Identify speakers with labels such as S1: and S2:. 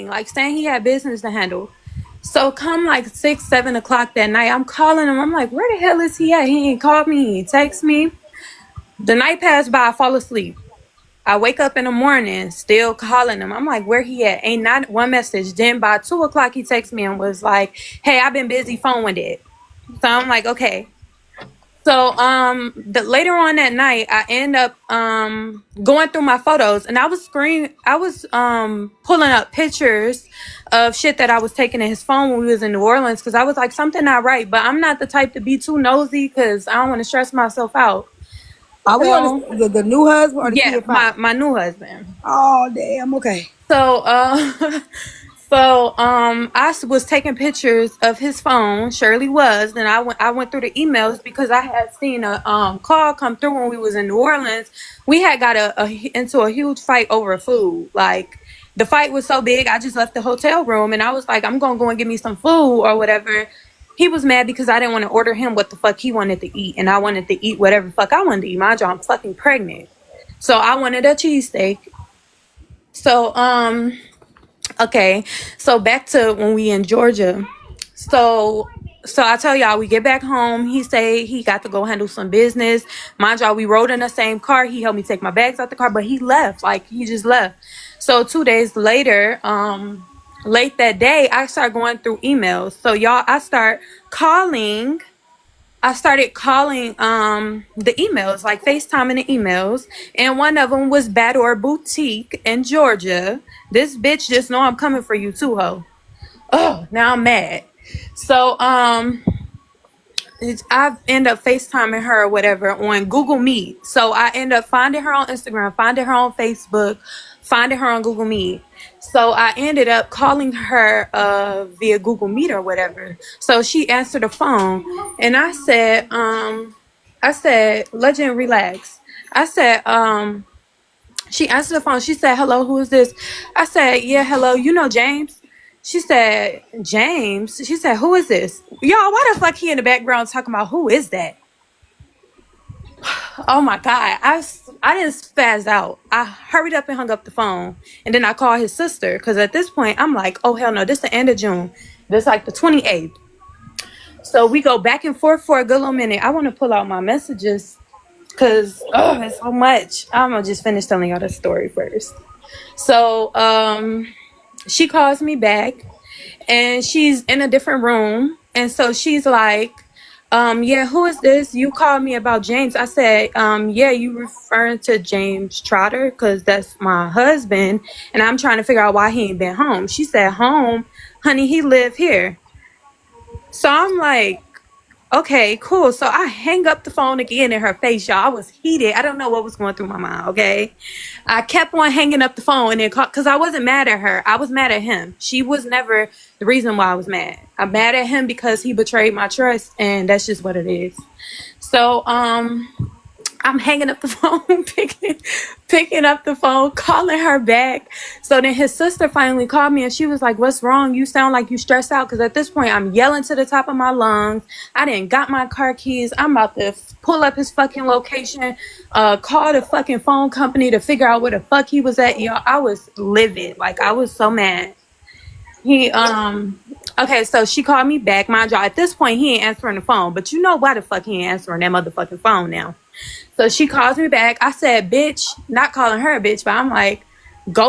S1: like saying he had business to handle. So come like 6, 7 o'clock that night, I'm calling him. I'm like, where the hell is he at? He ain't called me. He ain't text me. The night passed by. I fall asleep. I wake up in the morning, still calling him. I'm like, where he at? Ain't not one message. Then by 2 o'clock, he texted me and was like, hey, I've been busy, phone with it. So I'm like, okay. So later on that night, I end up going through my photos, and I was pulling up pictures of shit that I was taking in his phone when we was in New Orleans, because I was like, something not right. But I'm not the type to be too nosy because I don't want to stress myself out.
S2: Are we
S1: So
S2: on the new husband or the
S1: yeah,
S2: kid father?
S1: my new husband.
S2: Oh damn. Okay.
S1: So I was taking pictures of his phone. Shirley was. Then I went through the emails because I had seen a call come through when we was in New Orleans. We had got into a huge fight over food. Like, the fight was so big, I just left the hotel room and I was like, I'm gonna go and get me some food or whatever. He was mad because I didn't want to order him what the fuck he wanted to eat, and I wanted to eat whatever the fuck I wanted to eat. Mind you, I'm fucking pregnant. So I wanted a cheesesteak. So okay, so back to when we in Georgia. So I tell y'all, we get back home. He say he got to go handle some business. Mind y'all, we rode in the same car. He helped me take my bags out the car, but he left. Like, he just left. So 2 days later, late that day, I started going through emails. So y'all, I started calling the emails, like FaceTime the emails, and one of them was Bador Boutique in Georgia. This bitch just know I'm coming for you too, ho. Oh, now I'm mad. So I end up FaceTiming her or whatever on Google Meet. So I end up finding her on Instagram, finding her on Facebook, finding her on Google Meet. So I ended up calling her via Google Meet or whatever. So she answered the phone, and I said, Legend, relax. I said, she answered the phone. She said, hello, who is this? I said, yeah, hello, you know James? She said, James? She said, who is this? Y'all, why the fuck he in the background talking about who is that? Oh my God. I didn't spaz out. I hurried up and hung up the phone. And then I called his sister. Because at this point, I'm like, oh, hell no. This the end of June. This like the 28th. So we go back and forth for a good little minute. I want to pull out my messages. Because, oh, it's so much. I'm going to just finish telling y'all the story first. So, she calls me back. And she's in a different room. And so she's like, yeah, who is this? You called me about James. I said, yeah, you referring to James Trotter? Because that's my husband. And I'm trying to figure out why he ain't been home. She said, home? Honey, he live here. So I'm like, okay, cool. So I hang up the phone again in her face, y'all. I was heated. I don't know what was going through my mind, okay? I kept on hanging up the phone and then because I wasn't mad at her. I was mad at him. She was never the reason why I was mad. I'm mad at him because he betrayed my trust, and that's just what it is. So I'm hanging up the phone, picking up the phone, calling her back. So then his sister finally called me, and she was like, what's wrong? You sound like you stressed out. Because at this point, I'm yelling to the top of my lungs. I didn't got my car keys. I'm about to pull up his fucking location, call the fucking phone company to figure out where the fuck he was at. Y'all, I was livid. Like, I was so mad. Okay, so she called me back. Mind y'all, at this point, he ain't answering the phone. But you know why the fuck he ain't answering that motherfucking phone now. So she calls me back. I said, bitch, not calling her a bitch, but I'm like,